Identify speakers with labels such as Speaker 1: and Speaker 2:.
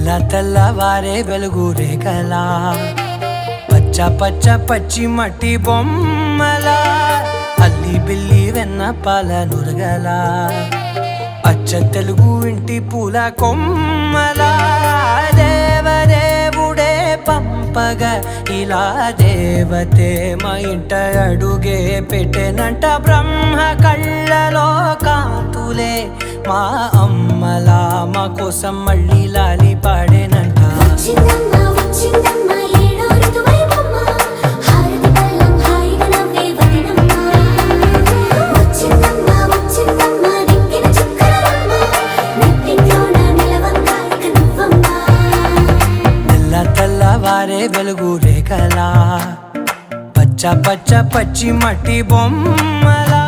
Speaker 1: తెల్ల తెల్లవారే వెలుగు రేఖలా పచ్చ పచ్చ పచ్చి మట్టి బొమ్మలా అల్లి బిల్లి వెన్న పాల నురగలా అచ్చ తెలుగు ఇంటి పూల కొమ్మలా దేవదేవుడే పంపగా ఇలా దేవతే మా ఇంట అడుగే పెట్టెనంట బ్రహ్మ కళ్ళలో కాంతులే మా అమ్మలా మా కోసం మళ్ళీ లాలి పాడేనంట. తెల్లవారే వెలుగు రేఖలా పచ్చ పచ్చ పచ్చి మట్టి బొమ్మలా